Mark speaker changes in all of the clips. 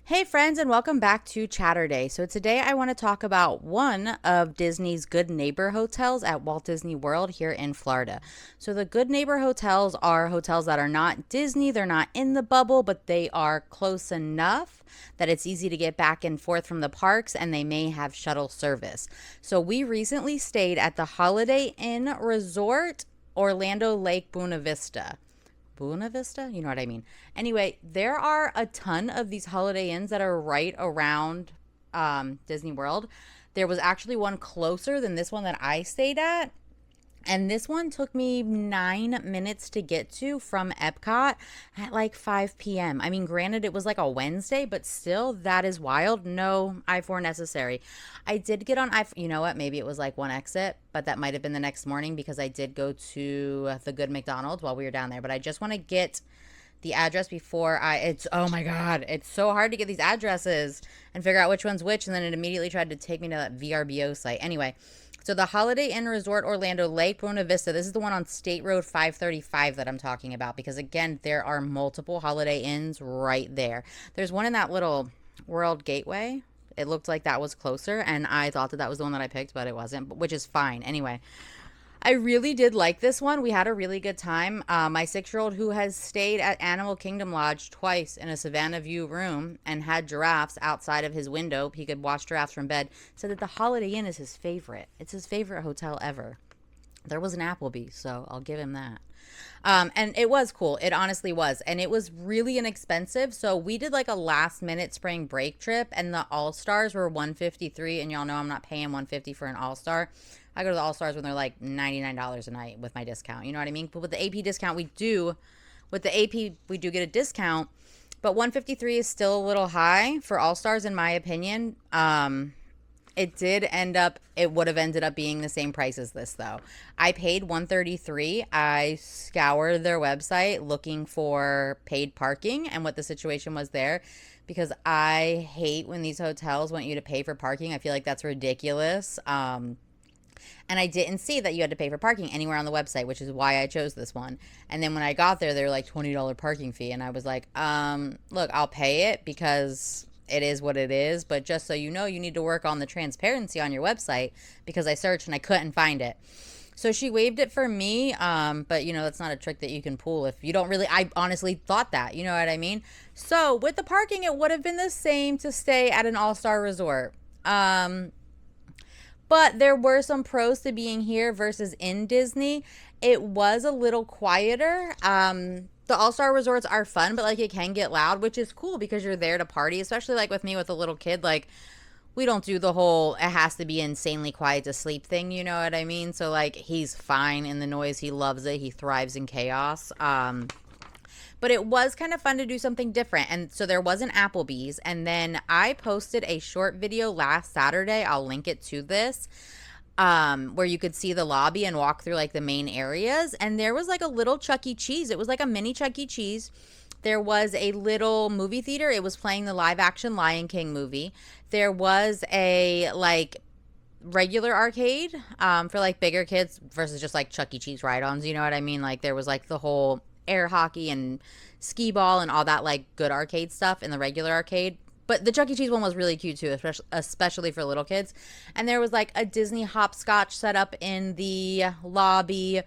Speaker 1: Hey friends, and welcome back to Chatterday. So today I want to talk about one of Disney's Good Neighbor hotels at Walt Disney World here in Florida. So the Good Neighbor hotels are hotels that are not Disney, they're not in the bubble, but they are close enough that it's easy to get back and forth from the parks, and they may have shuttle service. So we recently stayed at the Holiday Inn Resort Orlando Lake Buena Vista. Buena Vista? You know what I mean. Anyway, there are a ton of these Holiday Inns that are right around Disney World. There was actually one closer than this one that I stayed at. And this one took me 9 minutes to get to from Epcot at like 5 p.m. I mean, granted, it was like a Wednesday, but still, that is wild. No I-4 necessary. I did get on I-4. You know what? Maybe it was like one exit, but that might have been the next morning because I did go to the Good McDonald's while we were down there. But I just want to get the address before oh my God, it's so hard to get these addresses and figure out which one's which. And then it immediately tried to take me to that VRBO site. Anyway. So the Holiday Inn Resort Orlando Lake Buena Vista, this is the one on State Road 535 that I'm talking about because, again, there are multiple Holiday Inns right there. There's one in that little World Gateway. It looked like that was closer, and I thought that was the one that I picked, but it wasn't, which is fine. Anyway, I really did like this one. We had a really good time. My 6-year-old, who has stayed at Animal Kingdom Lodge twice in a Savannah View room and had giraffes outside of his window, he could watch giraffes from bed, said that the Holiday Inn is his favorite. It's his favorite hotel ever. There was an Applebee's, so I'll give him that. And it was cool. It honestly was. And it was really inexpensive. So we did like a last minute spring break trip, and the All-Stars were $153. And y'all know I'm not paying $150 for an All-Star. I go to the All-Stars when they're like $99 a night with my discount. You know what I mean? But with the AP discount, we do get a discount. But $153 is still a little high for All-Stars, in my opinion. It would have ended up being the same price as this, though. I paid $133. I scoured their website looking for paid parking and what the situation was there, because I hate when these hotels want you to pay for parking. I feel like that's ridiculous. And I didn't see that you had to pay for parking anywhere on the website, which is why I chose this one. And then when I got there, they were like $20 parking fee. And I was like, look, I'll pay it because it is what it is. But just so you know, you need to work on the transparency on your website, because I searched and I couldn't find it. So she waived it for me. But, you know, that's not a trick that you can pull if you don't really. I honestly thought that. You know what I mean? So with the parking, it would have been the same to stay at an all-star resort. But there were some pros to being here versus in Disney. It was a little quieter. The All-Star resorts are fun, but like it can get loud, which is cool because you're there to party, especially like with me with a little kid. Like, we don't do the whole it has to be insanely quiet to sleep thing, you know what I mean? So like he's fine in the noise. He loves it. He thrives in chaos. But it was kind of fun to do something different. And so there was an Applebee's. And then I posted a short video last Saturday. I'll link it to this. Where you could see the lobby and walk through like the main areas. And there was like a little Chuck E. Cheese. It was like a mini Chuck E. Cheese. There was a little movie theater. It was playing the live action Lion King movie. There was a like regular arcade for like bigger kids versus just like Chuck E. Cheese ride-ons. You know what I mean? Like there was like the whole air hockey and skee ball and all that like good arcade stuff in the regular arcade. But the Chuck E. Cheese one was really cute too, especially for little kids. And there was like a Disney hopscotch set up in the lobby.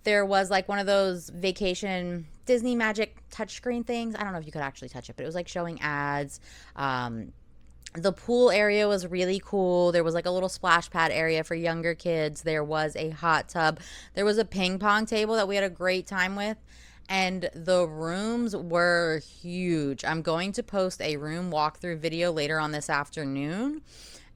Speaker 1: There was like one of those vacation Disney Magic touchscreen things. I don't know if you could actually touch it, but it was like showing ads. The pool area was really cool. There was like a little splash pad area for younger kids. There was a hot tub. There was a ping pong table that we had a great time with. And the rooms were huge. I'm going to post a room walkthrough video later on this afternoon.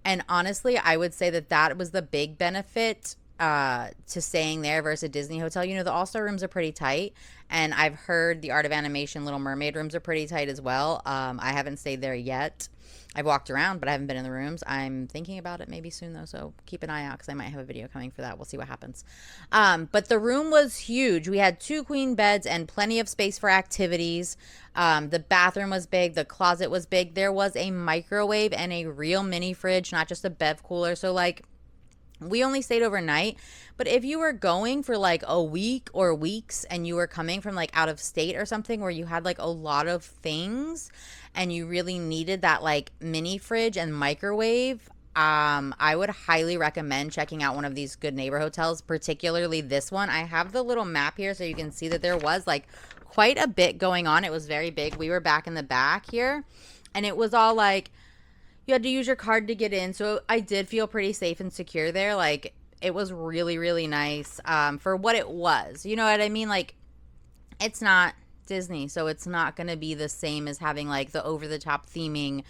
Speaker 1: And honestly, I would say that that was the big benefit to staying there versus a Disney hotel. You know, the All-Star rooms are pretty tight. And I've heard the Art of Animation Little Mermaid rooms are pretty tight as well. I haven't stayed there yet. I've walked around, but I haven't been in the rooms. I'm thinking about it maybe soon, though, so keep an eye out because I might have a video coming for that. We'll see what happens. But the room was huge. We had 2 queen beds and plenty of space for activities. The bathroom was big. The closet was big. There was a microwave and a real mini fridge, not just a bev cooler. So, like, we only stayed overnight, but if you were going for like a week or weeks and you were coming from like out of state or something where you had like a lot of things and you really needed that like mini fridge and microwave, I would highly recommend checking out one of these Good Neighbor hotels, particularly this one. I have the little map here so you can see that there was like quite a bit going on. It was very big. We were back in the back here, and it was all like you had to use your card to get in. So I did feel pretty safe and secure there. Like it was really, really nice for what it was. You know what I mean? Like it's not Disney, so it's not going to be the same as having like the over-the-top theming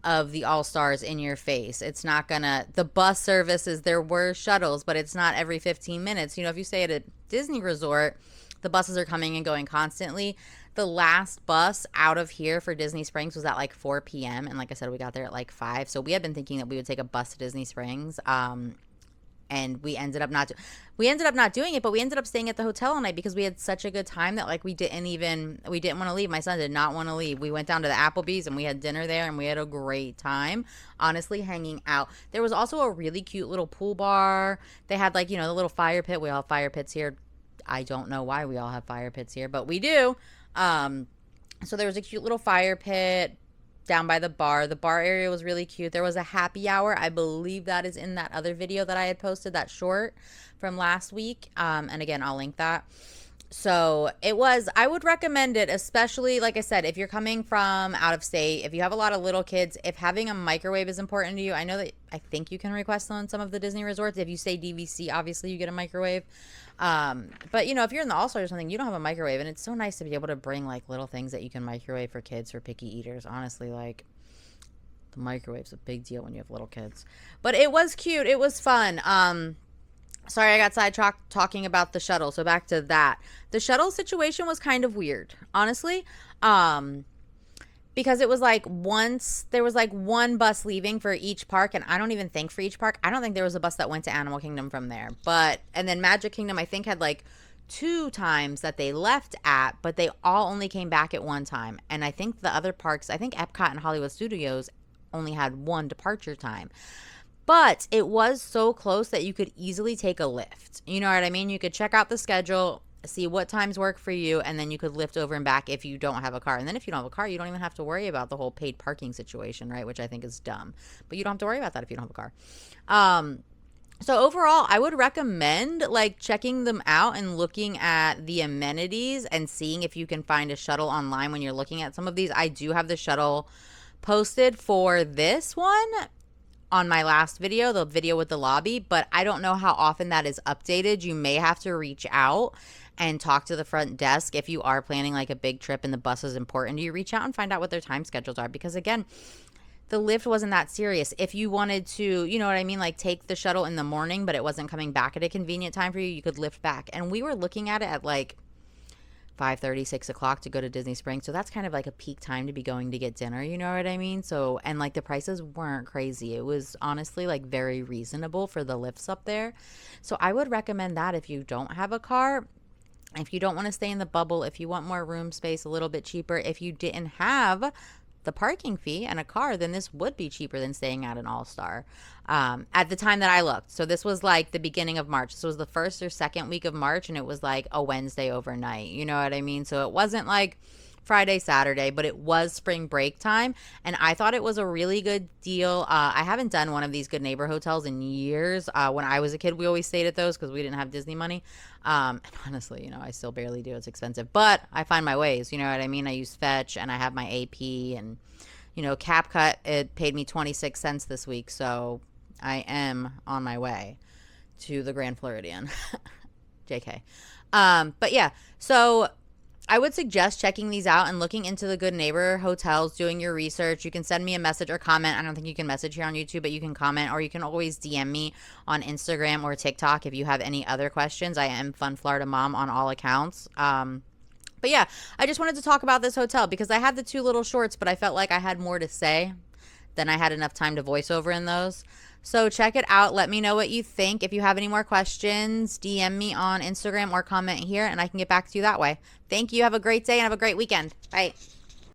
Speaker 1: of the All-Stars in your face. It's not going to, the bus services, there were shuttles, but it's not every 15 minutes. You know, if you stay at a Disney resort, the buses are coming and going constantly. The last bus out of here for Disney Springs was at like 4 p.m. And like I said, we got there at like 5. So we had been thinking that we would take a bus to Disney Springs. And we ended up not doing it, but we ended up staying at the hotel all night because we had such a good time that like we didn't want to leave. My son did not want to leave. We went down to the Applebee's and we had dinner there and we had a great time, honestly, hanging out. There was also a really cute little pool bar. They had like, you know, the little fire pit. We all have fire pits here. I don't know why we all have fire pits here, but we do. So there was a cute little fire pit down by the bar. The bar area was really cute. There was a happy hour. I believe that is in that other video that I had posted, that short from last week. And again, I'll link that. So I would recommend it, especially, like I said, if you're coming from out of state, if you have a lot of little kids, if having a microwave is important to you. I think you can request them in some of the Disney resorts. If you stay DVC, obviously you get a microwave. But you know, if you're in the All-Star or something, you don't have a microwave, and it's so nice to be able to bring like little things that you can microwave for kids, for picky eaters. Honestly, like the microwave's a big deal when you have little kids. But it was cute. It was fun. Sorry, I got sidetracked talking about the shuttle. So back to that. The shuttle situation was kind of weird, honestly. Because it was like there was like one bus leaving for each park, and I don't even think for each park. I don't think there was a bus that went to Animal Kingdom from there. And then Magic Kingdom, I think, had like 2 times that they left at, but they all only came back at one time. And I think the other parks, I think Epcot and Hollywood Studios only had 1 departure time. But it was so close that you could easily take a lift. You know what I mean? You could check out the schedule, see what times work for you, and then you could lift over and back if you don't have a car. And then if you don't have a car, you don't even have to worry about the whole paid parking situation, right? Which I think is dumb. But you don't have to worry about that if you don't have a car. So overall, I would recommend like checking them out and looking at the amenities and seeing if you can find a shuttle online when you're looking at some of these. I do have the shuttle posted for this one on my last video, the video with the lobby, but I don't know how often that is updated. You may have to reach out and talk to the front desk if you are planning like a big trip and the bus is important to you. Reach out and find out what their time schedules are, because again, the lift wasn't that serious. If you wanted to, you know what I mean, like take the shuttle in the morning, but it wasn't coming back at a convenient time for you, you could lift back. And we were looking at it at like 5:30, 6 o'clock to go to Disney Springs. So that's kind of like a peak time to be going to get dinner. You know what I mean? So, and like the prices weren't crazy. It was honestly like very reasonable for the lifts up there. So I would recommend that if you don't have a car, if you don't want to stay in the bubble, if you want more room space, a little bit cheaper, if you didn't have the parking fee and a car, then this would be cheaper than staying at an All-Star at the time that I looked. So this was like the beginning of March. This was the first or second week of March, and it was like a Wednesday overnight. You know what I mean? So it wasn't like Friday, Saturday, but it was spring break time, and I thought it was a really good deal. I haven't done one of these Good Neighbor hotels in years. When I was a kid, we always stayed at those because we didn't have Disney money. And honestly, you know, I still barely do. It's expensive, but I find my ways. You know what I mean? I use Fetch, and I have my AP, and you know, CapCut, it paid me 26 cents this week, so I am on my way to the Grand Floridian. JK. But yeah, so I would suggest checking these out and looking into the Good Neighbor hotels, doing your research. You can send me a message or comment. I don't think you can message here on YouTube, but you can comment, or you can always DM me on Instagram or TikTok if you have any other questions. I am Fun Florida Mom on all accounts. But yeah, I just wanted to talk about this hotel because I had the 2 little shorts, but I felt like I had more to say than I had enough time to voice over in those. So check it out. Let me know what you think. If you have any more questions, DM me on Instagram or comment here, and I can get back to you that way. Thank you. Have a great day and have a great weekend. Bye.